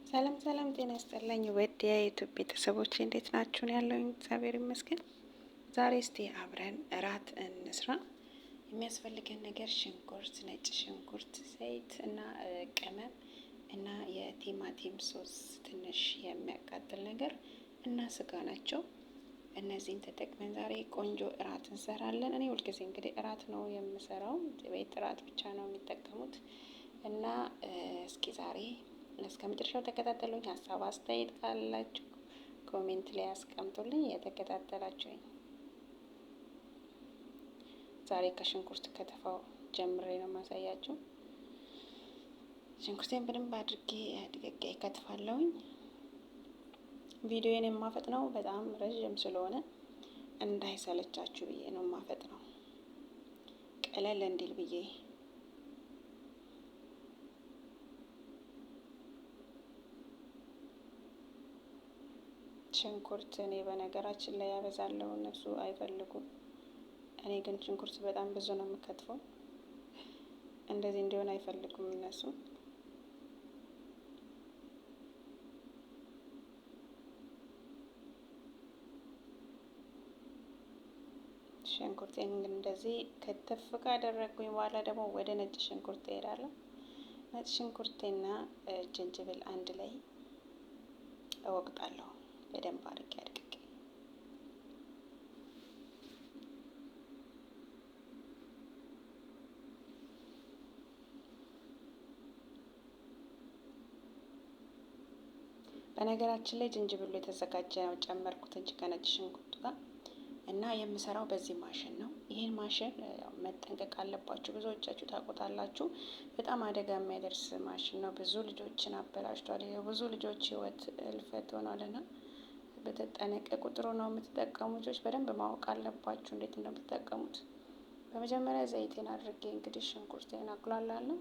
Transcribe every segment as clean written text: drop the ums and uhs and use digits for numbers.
ሰላም ሰላም፣ ጤና ይስጥልኝ ውድ የዩቲዩብ ቤተሰቦች እንዴት ናችሁ? ያለውኝ እግዚአብሔር ይመስገን። ዛሬ እስቲ አብረን እራት እንስራ። የሚያስፈልገን ነገር ሽንኩርት፣ ነጭ ሽንኩርት፣ ዘይት እና ቅመም እና የቲማቲም ሶስ ትንሽ የሚያቃጥል ነገር እና ስጋ ናቸው። እነዚህን ተጠቅመን ዛሬ ቆንጆ እራት እንሰራለን። እኔ ሁልጊዜ እንግዲህ እራት ነው የምሰራው፣ ቤት እራት ብቻ ነው የሚጠቀሙት እና እስኪ ዛሬ እስከ መጨረሻው ተከታተሉኝ። ሀሳብ አስተያየት ካላችሁ ኮሜንት ላይ አስቀምጡልኝ። የተከታተላችሁኝ ዛሬ ከሽንኩርት ከተፋው ጀምሬ ነው ማሳያችሁ። ሽንኩርቴን በደንብ አድርጌ አድቅቄ ከትፋለሁኝ። ቪዲዮዬን የማፈጥነው በጣም ረዥም ስለሆነ እንዳይሰለቻችሁ ብዬ ነው የማፈጥነው፣ ቀለል እንዲል ብዬ። ሽንኩርት እኔ በነገራችን ላይ ያበዛለሁ፣ እነሱ አይፈልጉም። እኔ ግን ሽንኩርት በጣም ብዙ ነው የምከትፈው። እንደዚህ እንዲሆን አይፈልጉም እነሱ። ሽንኩርቴን እንደዚህ ከተፍ ካደረግኩኝ በኋላ ደግሞ ወደ ነጭ ሽንኩርት እሄዳለሁ። ነጭ ሽንኩርቴና ጅንጅብል አንድ ላይ እወቅጣለሁ በደንብ አድርጌ አድቅቄ። በነገራችን ላይ ጅንጅብሉ የተዘጋጀ ነው ጨመርኩት እንጂ ከነጭ ሽንኩርቱ ጋር እና የምሰራው በዚህ ማሽን ነው። ይህን ማሽን መጠንቀቅ አለባችሁ፣ ብዙዎቻችሁ ታውቁታላችሁ። በጣም አደጋ የሚያደርስ ማሽን ነው። ብዙ ልጆችን አበላሽቷል። ብዙ ልጆች ህይወት እልፈት ሆኗልና በተጠነቀቁ ጥሩ ነው። የምትጠቀሙ ልጆች በደንብ ማወቅ አለባችሁ እንዴት እንደምትጠቀሙት። በመጀመሪያ ዘይቴን አድርጌ እንግዲህ ሽንኩርቴን አቁላላለሁ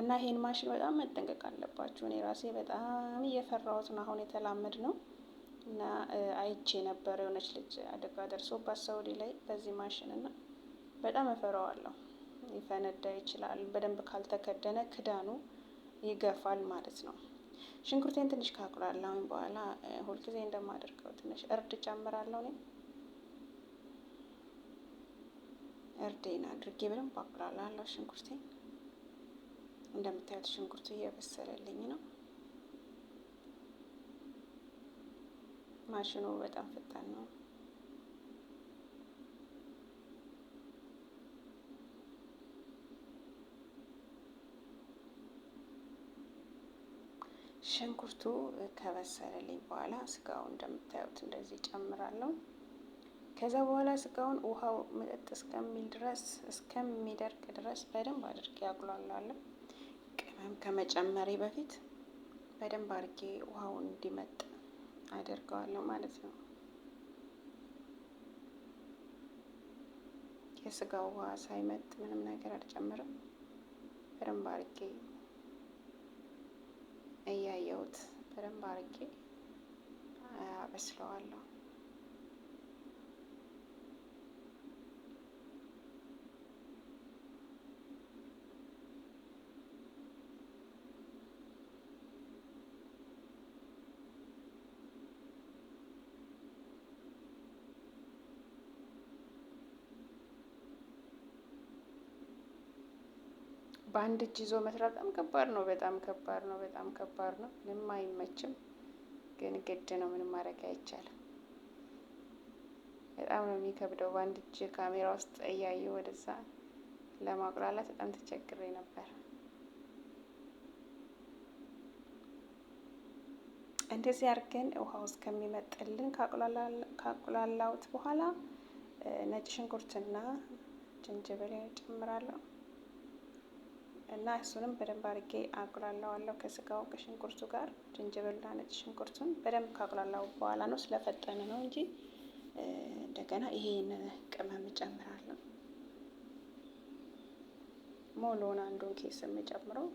እና ይሄን ማሽን በጣም መጠንቀቅ አለባችሁ። እኔ ራሴ በጣም እየፈራሁት ነው። አሁን የተላመድ ነው እና አይቼ ነበር የሆነች ልጅ አደጋ ደርሶባት ሳውዲ ላይ በዚህ ማሽን እና በጣም እፈራዋለሁ። ሊፈነዳ ይችላል። በደንብ ካልተከደነ ክዳኑ ይገፋል ማለት ነው። ሽንኩርቴን ትንሽ ካቁላላሁኝ በኋላ ሁልጊዜ እንደማደርገው ትንሽ እርድ ጨምራለሁ። እኔ እርዴን አድርጌ በደንብ አቁላላለሁ ሽንኩርቴን። እንደምታዩት ሽንኩርቱ እየበሰለልኝ ነው። ማሽኑ በጣም ፈጣን ነው። ሽንኩርቱ ከበሰለልኝ በኋላ ስጋውን እንደምታዩት እንደዚህ ጨምራለሁ። ከዛ በኋላ ስጋውን ውሃው መጠጥ እስከሚል ድረስ እስከሚደርቅ ድረስ በደንብ አድርጌ አቁላላለሁ። ቅመም ከመጨመሬ በፊት በደንብ አድርጌ ውሃውን እንዲመጥ አደርገዋለሁ ማለት ነው። የስጋው ውሃ ሳይመጥ ምንም ነገር አልጨምርም። በደንብ አድርጌ እያየሁት በደንብ አድርጌ አበስለዋለሁ። በአንድ እጅ ይዞ መስራት በጣም ከባድ ነው። በጣም ከባድ ነው። በጣም ከባድ ነው። ምንም አይመችም፣ ግን ግድ ነው። ምንም ማድረግ አይቻልም። በጣም ነው የሚከብደው። በአንድ እጅ ካሜራ ውስጥ እያየሁ ወደዛ ለማቁላላት በጣም ተቸግሬ ነበር። እንደዚህ አድርገን ውሃው እስከሚመጥልን ካቁላላሁት በኋላ ነጭ ሽንኩርትና ጅንጅብል ጨምራለሁ እና እሱንም በደንብ አድርጌ አቁላላዋለሁ ከስጋው ከሽንኩርቱ ጋር። ጅንጅብልና ነጭ ሽንኩርቱን በደንብ ካቁላላው በኋላ ነው፣ ስለፈጠነ ነው እንጂ እንደገና ይሄን ቅመም እጨምራለሁ። ሙሉውን አንዱን ኬስ የምጨምረው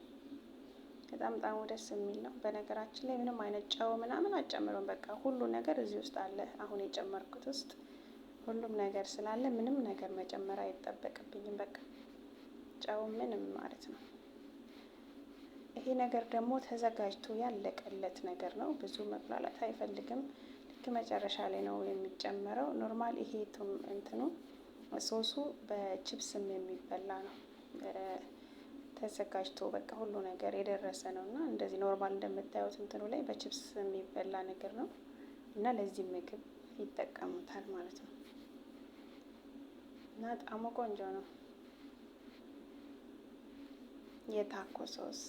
በጣም ጣዕሙ ደስ የሚል ነው። በነገራችን ላይ ምንም አይነት ጨው ምናምን አልጨምረውም። በቃ ሁሉ ነገር እዚህ ውስጥ አለ። አሁን የጨመርኩት ውስጥ ሁሉም ነገር ስላለ ምንም ነገር መጨመር አይጠበቅብኝም። በቃ ጨው ምንም ማለት ነው። ይሄ ነገር ደግሞ ተዘጋጅቶ ያለቀለት ነገር ነው። ብዙ መብላላት አይፈልግም። ልክ መጨረሻ ላይ ነው የሚጨመረው። ኖርማል ይሄ እንትኑ ሶሱ በችፕስም የሚበላ ነው። ተዘጋጅቶ በቃ ሁሉ ነገር የደረሰ ነው እና እንደዚህ ኖርማል እንደምታዩት እንትኑ ላይ በችፕስ የሚበላ ነገር ነው እና ለዚህ ምግብ ይጠቀሙታል ማለት ነው እና ጣዕሙ ቆንጆ ነው። የታኮ ሶስ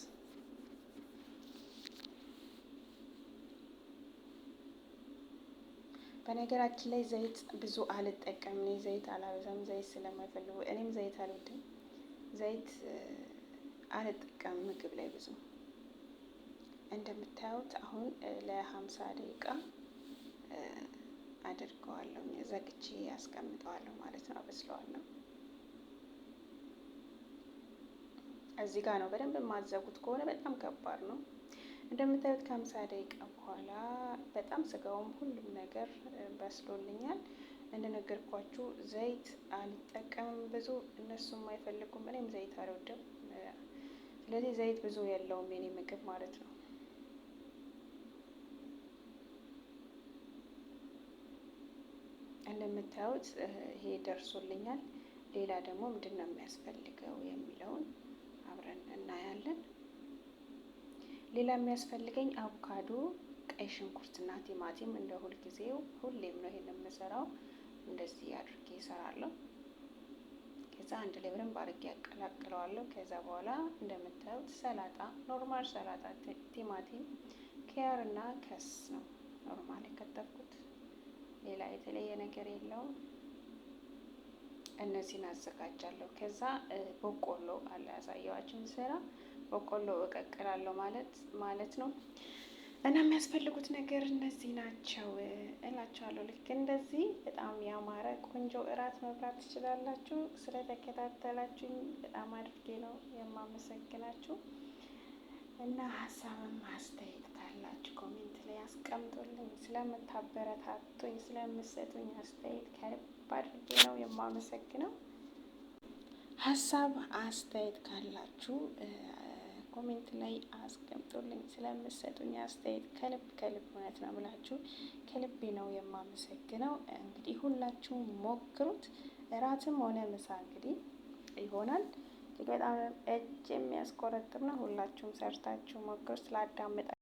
በነገራችን ላይ ዘይት ብዙ አልጠቀምም። እኔ ዘይት አላበዛም፣ ዘይት ስለማይፈልጉ እኔም ዘይት አልወድም። ዘይት አልጠቀምም ምግብ ላይ ብዙ። እንደምታዩት አሁን ለ50 ደቂቃ አድርገዋለሁ፣ ዘግቼ ያስቀምጠዋለሁ ማለት ነው። አበስለዋለሁ። እዚህ ጋር ነው በደንብ የማዘጉት ከሆነ በጣም ከባድ ነው። እንደምታዩት ከ50 ደቂቃ በኋላ በጣም ስጋውም ሁሉም ነገር በስሎልኛል። እንደነገርኳችሁ ዘይት አልጠቀምም ብዙ፣ እነሱም አይፈልጉም፣ እኔም ዘይት አልወድም። ስለዚህ ዘይት ብዙ የለውም የኔ ምግብ ማለት ነው። እንደምታዩት ይሄ ደርሶልኛል። ሌላ ደግሞ ምንድን ነው የሚያስፈልገው የሚለውን አብረን እናያለን። ሌላ የሚያስፈልገኝ አቮካዶ፣ ቀይ ሽንኩርትና ቲማቲም እንደ ሁልጊዜው ሁሌም ነው ይሄን የምሰራው። እንደዚህ አድርጌ እሰራለሁ። ከዛ አንድ ላይ በደንብ አድርጌ ያቀላቅለዋለሁ። ከዛ በኋላ እንደምታዩት ሰላጣ፣ ኖርማል ሰላጣ፣ ቲማቲም፣ ኪያር እና ከስ ነው ኖርማል የከተፍኩት። ሌላ የተለየ ነገር የለውም። እነዚህን አዘጋጃለሁ። ከዛ በቆሎ አለ ያሳየዋችሁ ስራ በቆሎ እቀቅላለሁ ማለት ነው። እና የሚያስፈልጉት ነገር እነዚህ ናቸው እላችኋለሁ። ልክ እንደዚህ በጣም ያማረ ቆንጆ እራት መብላት ትችላላችሁ። ስለተከታተላችሁኝ በጣም አድርጌ ነው የማመሰግናችሁ። እና ሀሳብም አስተያየት ካላችሁ ኮሜንት ላይ አስቀምጡልኝ። ስለምታበረታቱኝ፣ ስለምሰጡኝ አስተያየት ከልብ አድርጌ ነው የማመሰግነው። ሀሳብ አስተያየት ካላችሁ ኮሜንት ላይ አስቀምጡልኝ። ስለምሰጡኝ አስተያየት ከልብ እውነት ነው ብላችሁ ከልቤ ነው የማመሰግነው። እንግዲህ ሁላችሁም ሞክሩት። እራትም ሆነ ምሳ እንግዲህ ይሆናል። በጣም እጅ የሚያስቆረጥም ነው። ሁላችሁም ሰርታችሁ ሞክሩት። ስላዳመጣችሁ